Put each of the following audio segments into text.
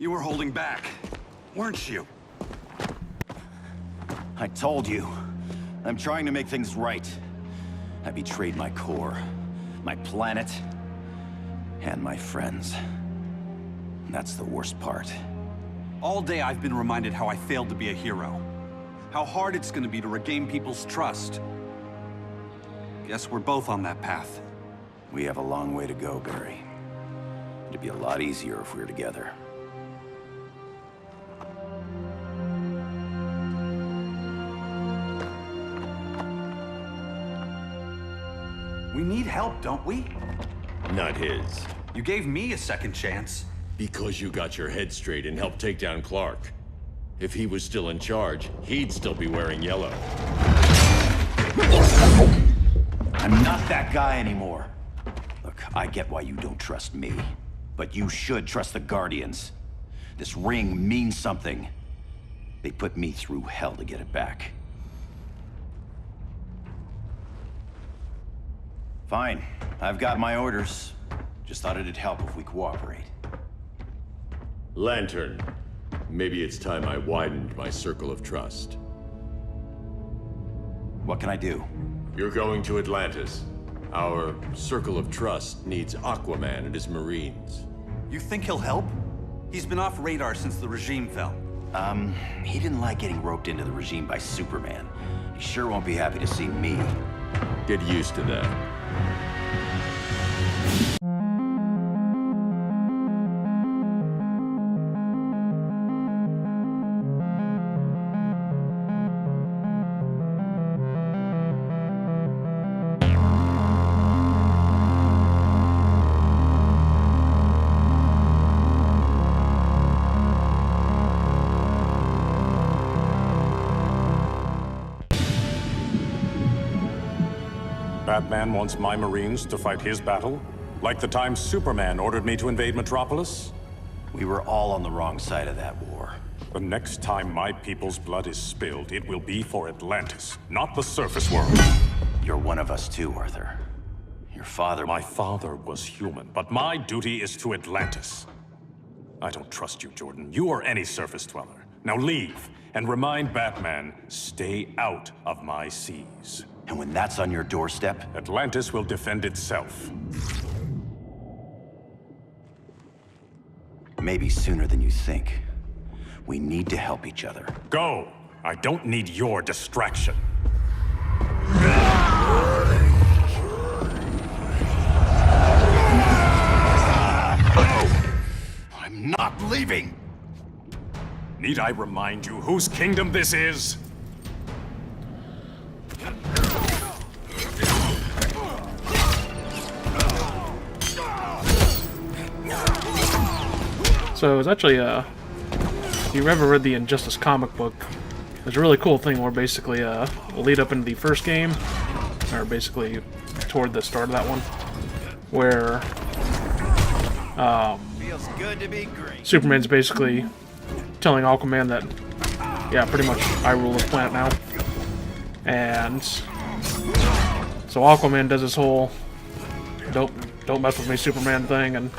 You were holding back, weren't you? I told you. I'm trying to make things right. I betrayed my core, my planet, and my friends. That's the worst part. All day I've been reminded how I failed to be a hero. How hard it's gonna be to regain people's trust. Guess we're both on that path. We have a long way to go, Barry. It'd be a lot easier if we were together. We need help, don't we? Not his. You gave me a second chance. Because you got your head straight and helped take down Clark. If he was still in charge, he'd still be wearing yellow. I'm not that guy anymore. Look, I get why you don't trust me, but you should trust the Guardians. This ring means something. They put me through hell to get it back. Fine, I've got my orders. Just thought it'd help if we cooperate. Lantern. Maybe it's time I widened my circle of trust. What can I do? You're going to Atlantis. Our circle of trust needs Aquaman and his Marines. You think he'll help? He's been off radar since the regime fell. He didn't like getting roped into the regime by Superman. He sure won't be happy to see me. Get used to that. Batman wants my Marines to fight his battle? Like the time Superman ordered me to invade Metropolis? We were all on the wrong side of that war. The next time my people's blood is spilled, it will be for Atlantis, not the surface world. You're one of us too, Arthur. Your father... My father was human, but my duty is to Atlantis. I don't trust you, Jordan. You or any surface dweller. Now leave, and remind Batman, stay out of my seas. And when that's on your doorstep... Atlantis will defend itself. Maybe sooner than you think. We need to help each other. Go! I don't need your distraction. I'm not leaving! Need I remind you whose kingdom this is? So it's actually, if you've ever read the Injustice comic book, there's a really cool thing where basically, lead up into the first game, or basically toward the start of that one, where, Feels good to be great. Superman's basically telling Aquaman that, yeah, pretty much I rule this planet now. And so Aquaman does this whole don't mess with me Superman thing, and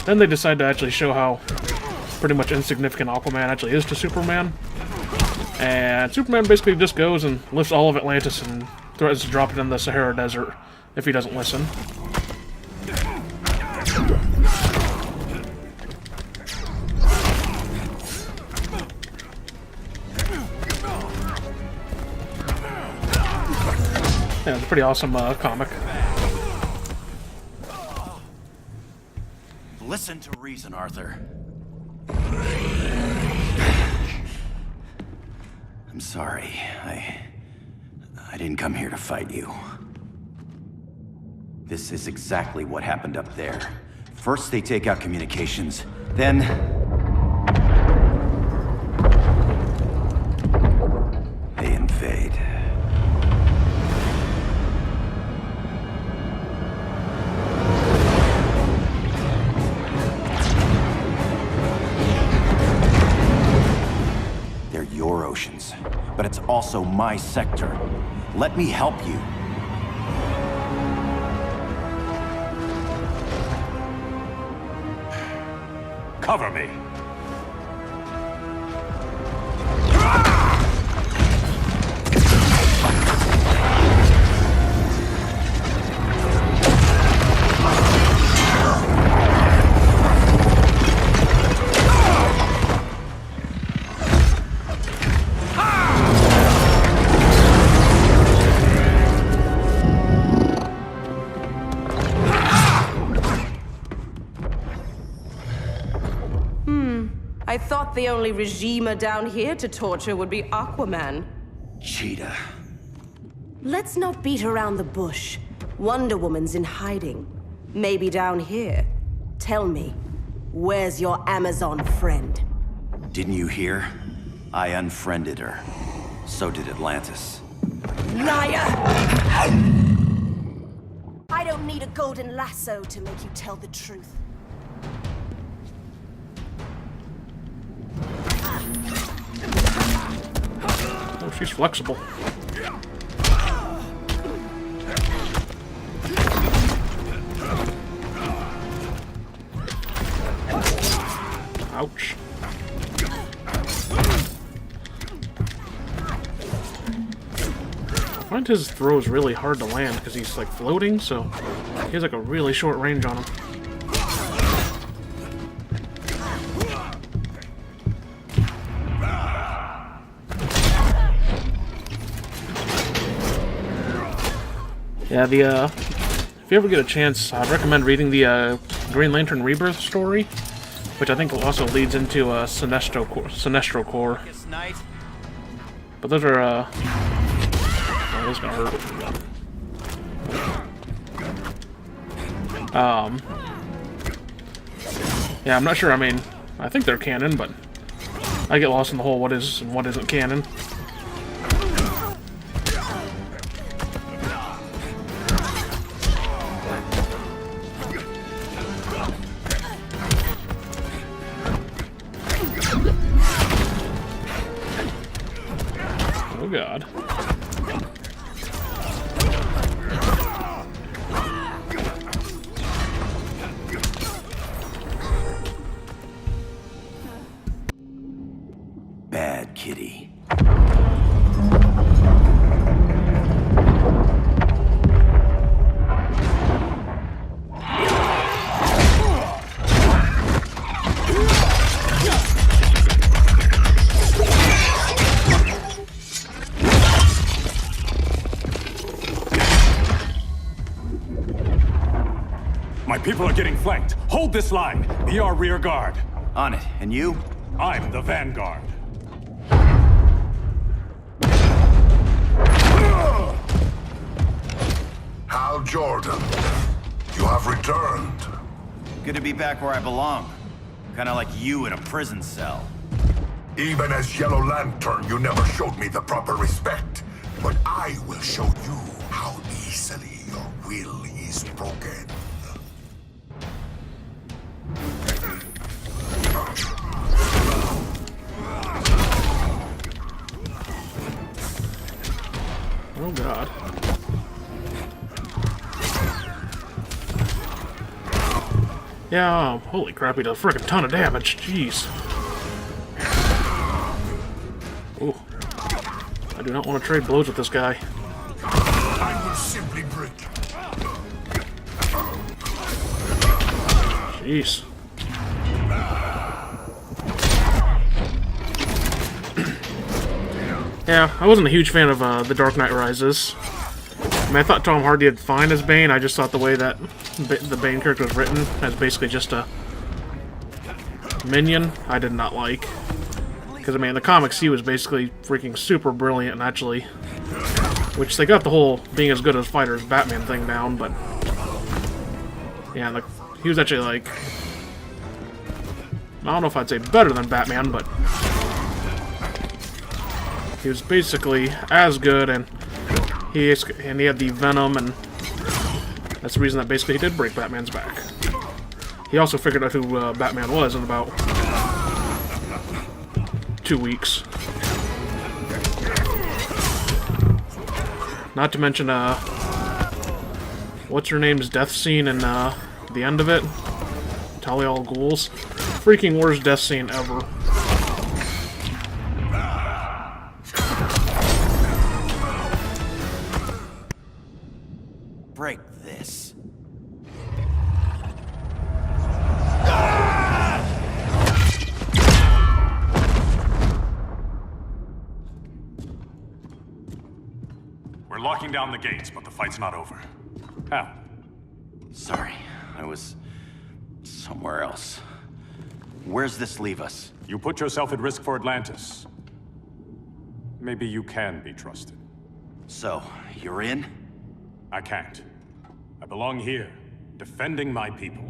then they decide to actually show how pretty much insignificant Aquaman actually is to Superman. And Superman basically just goes and lifts all of Atlantis and threatens to drop it in the Sahara Desert if he doesn't listen. Yeah, it's a pretty awesome comic. Listen to reason, Arthur. I'm sorry. I didn't come here to fight you. This is exactly what happened up there. First they take out communications, then... they invade. They're your oceans, but it's also my sector. Let me help you. Cover me. I thought the only regimer down here to torture would be Aquaman. Cheetah. Let's not beat around the bush. Wonder Woman's in hiding. Maybe down here. Tell me, where's your Amazon friend? Didn't you hear? I unfriended her. So did Atlantis. Liar! I don't need a golden lasso to make you tell the truth. Oh, she's flexible. Ouch. I find his throws really hard to land because he's like floating, so he has like a really short range on him. Yeah, if you ever get a chance, I'd recommend reading the Green Lantern Rebirth story, which I think also leads into Sinestro Corps. But those are, oh, this is gonna hurt. Yeah, I'm not sure, I mean, I think they're canon, but I get lost in the whole what is and what isn't canon. Oh god. Bad kitty. My people are getting flanked. Hold this line. Be our rear guard. On it. And you? I'm the vanguard. Hal Jordan, you have returned. Good to be back where I belong. Kinda like you in a prison cell. Even as Yellow Lantern, you never showed me the proper respect. But I will show you how easily your will is broken. Oh god. Yeah, holy crap, he does a frickin' ton of damage, jeez. Ooh. I do not want to trade blows with this guy. I will simply break. Jeez. Yeah, I wasn't a huge fan of The Dark Knight Rises. I mean, I thought Tom Hardy did fine as Bane. I just thought the way that the Bane character was written as basically just a minion, I did not like. Because, I mean, in the comics, he was basically freaking super brilliant, actually. Which they got the whole being as good as fighter as Batman thing down, but... Yeah, like, he was actually, like... I don't know if I'd say better than Batman, but... He was basically as good, and he had the Venom, and that's the reason that basically he did break Batman's back. He also figured out who Batman was in about 2 weeks. Not to mention, what's her name's death scene in the end of it? Talia al Ghul's. freaking worst death scene ever. Break this. We're locking down the gates, but the fight's not over. How? Sorry, I was somewhere else. Where's this leave us? You put yourself at risk for Atlantis. Maybe you can be trusted. So, you're in? I can't. I belong here, defending my people.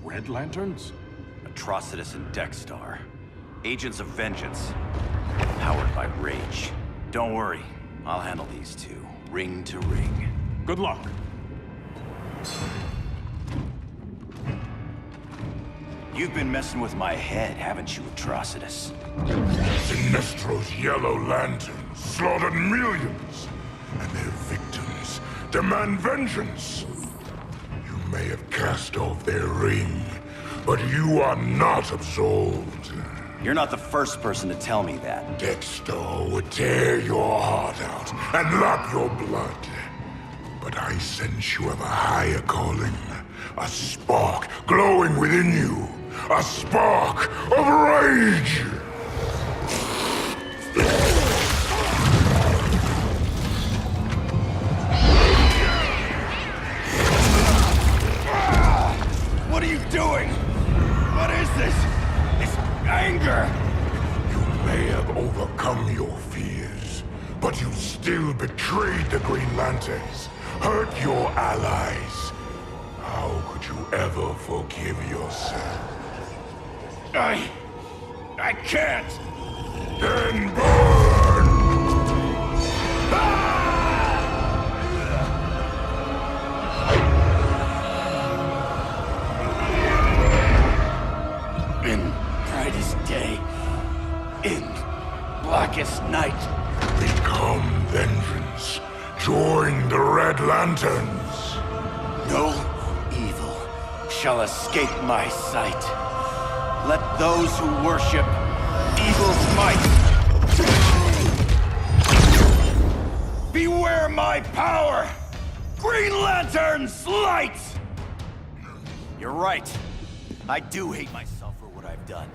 Red Lanterns? Atrocitus and Dexstar. Agents of Vengeance. Powered by rage. Don't worry, I'll handle these two, ring to ring. Good luck. You've been messing with my head, haven't you, Atrocitus? Sinestro's Yellow Lanterns slaughtered millions, and their victims demand vengeance. You may have cast off their ring, but you are not absolved. You're not the first person to tell me that. Dexter would tear your heart out and lap your blood. But I sense you have a higher calling. A spark glowing within you. A spark of rage! What are you doing? What is this? This anger! You may have overcome your fears, but you still betrayed the Green Lanterns, hurt your allies. How could you ever forgive yourself? I can't! Then burn! In brightest day, in blackest night. Become vengeance. Join the Red Lanterns. No evil shall escape my sight. Let those who worship evil's might beware my power! Green Lantern's light! You're right. I do hate myself for what I've done.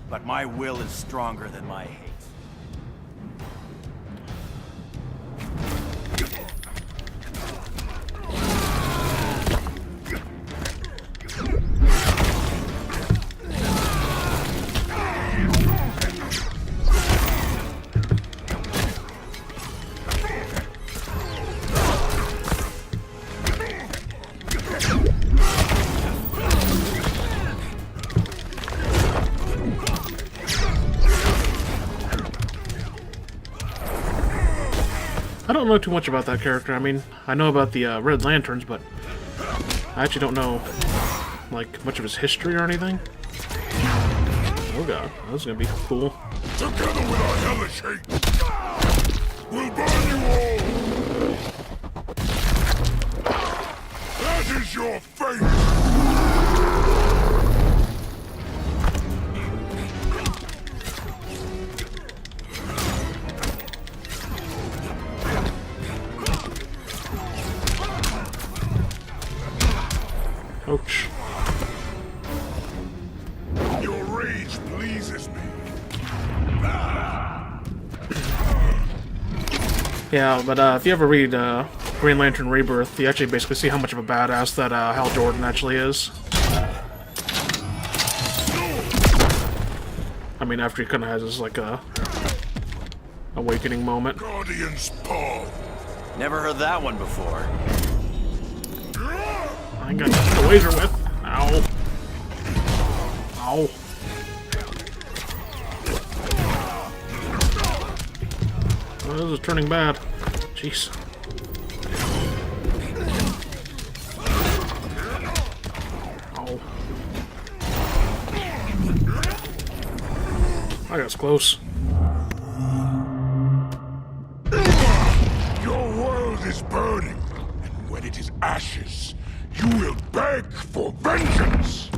But my will is stronger than my hate. I don't know too much about that character. I mean, I know about the Red Lanterns, but I actually don't know, like, much of his history or anything. Oh god, that's gonna be cool. Together with our hellish hate, we'll burn you all! That is your fate! Ouch. Your rage pleases me. Yeah, but if you ever read Green Lantern Rebirth, you actually basically see how much of a badass that Hal Jordan actually is. I mean, after he kind of has this, like, awakening moment. Guardian's paw. Never heard that one before. I got the laser whip. Ow. Ow. Oh, this is turning bad. Jeez. I was close. Your world is burning, and when it is ashes, you will beg for vengeance!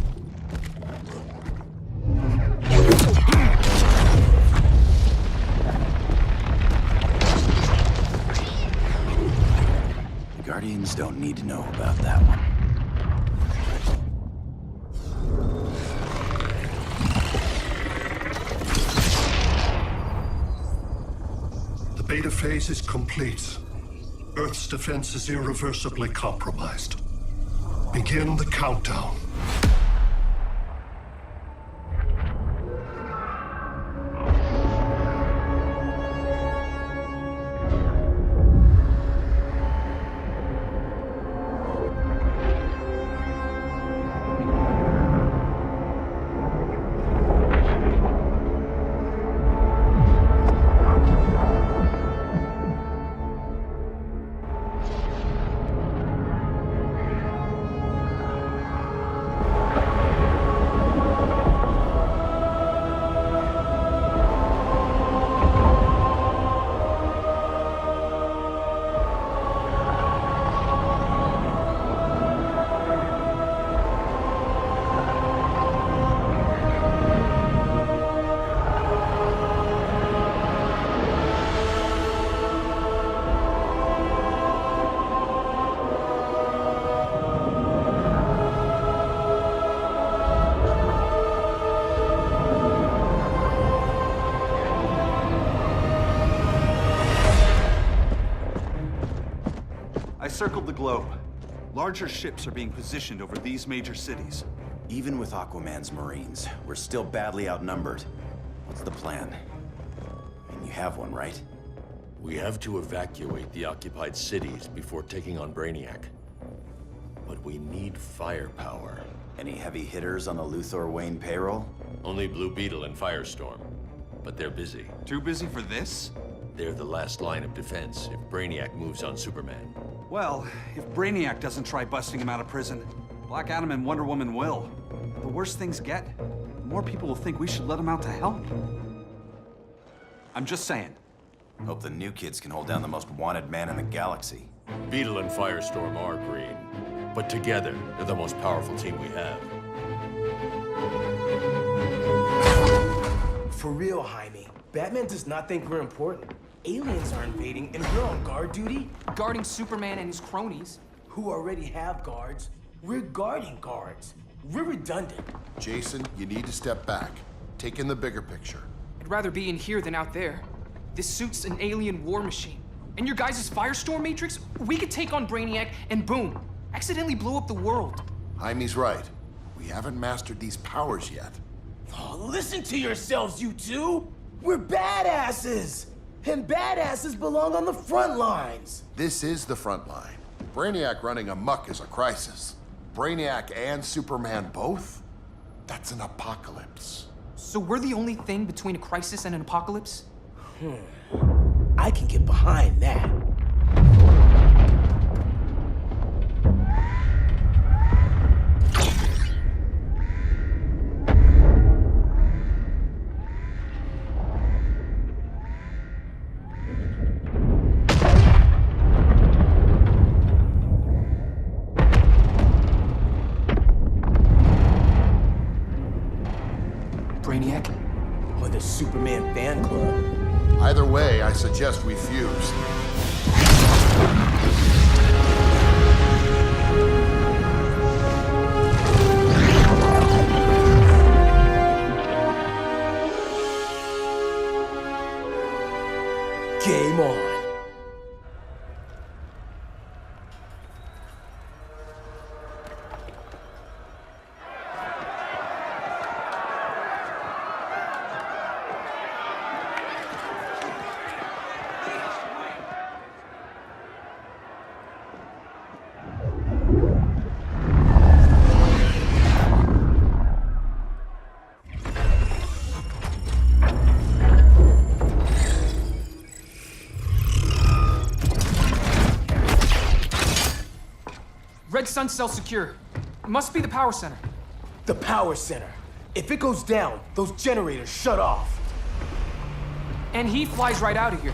The Guardians don't need to know about that one. The beta phase is complete. Earth's defense is irreversibly compromised. Begin the countdown. I circled the globe. Larger ships are being positioned over these major cities. Even with Aquaman's Marines, we're still badly outnumbered. What's the plan? And you have one, right? We have to evacuate the occupied cities before taking on Brainiac. But we need firepower. Any heavy hitters on the Luthor Wayne payroll? Only Blue Beetle and Firestorm. But they're busy. Too busy for this? They're the last line of defense if Brainiac moves on Superman. Well, if Brainiac doesn't try busting him out of prison, Black Adam and Wonder Woman will. The worse things get, the more people will think we should let him out to help. I'm just saying. Hope the new kids can hold down the most wanted man in the galaxy. Beetle and Firestorm are green. But together, they're the most powerful team we have. For real, Jaime. Batman does not think we're important. Aliens are invading, and we're on guard duty? Guarding Superman and his cronies. Who already have guards. We're guarding guards. We're redundant. Jason, you need to step back. Take in the bigger picture. I'd rather be in here than out there. This suit's an alien war machine. And your guys' Firestorm Matrix, we could take on Brainiac and boom, accidentally blow up the world. Jaime's right. We haven't mastered these powers yet. Oh, listen to yourselves, you two! We're badasses! And badasses belong on the front lines! This is the front line. Brainiac running amok is a crisis. Brainiac and Superman both? That's an apocalypse. So we're the only thing between a crisis and an apocalypse? I can get behind that. Brainiac? Or the Superman fan club. Either way, I suggest we fuse. Game on. Red Sun cell secure. It must be the power center. The power center. If it goes down, those generators shut off. And he flies right out of here.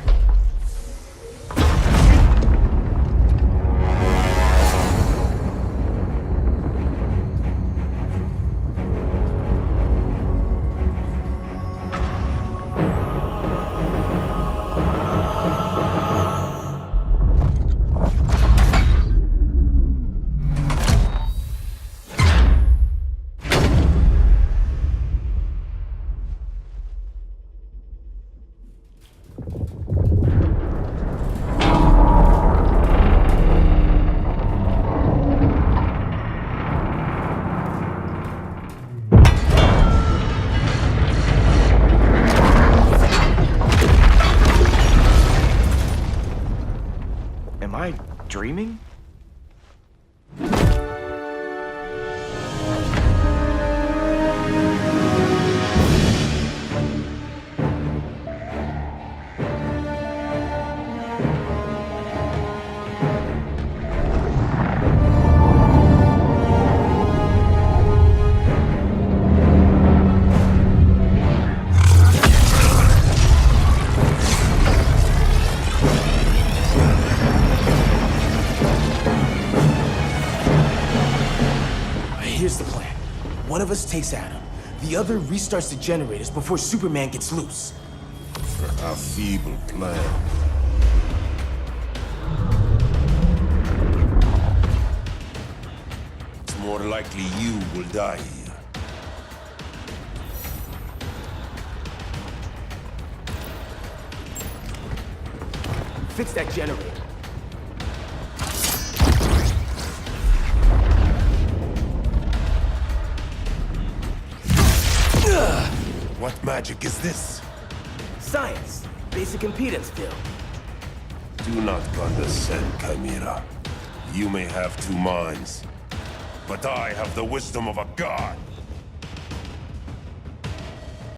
Am I dreaming? Here's the plan. One of us takes Adam. The other restarts the generators before Superman gets loose. A feeble plan. It's more likely you will die here. Fix that generator. What magic is this? Science. Basic impedance field. Do not condescend, Chimera. You may have two minds, but I have the wisdom of a god.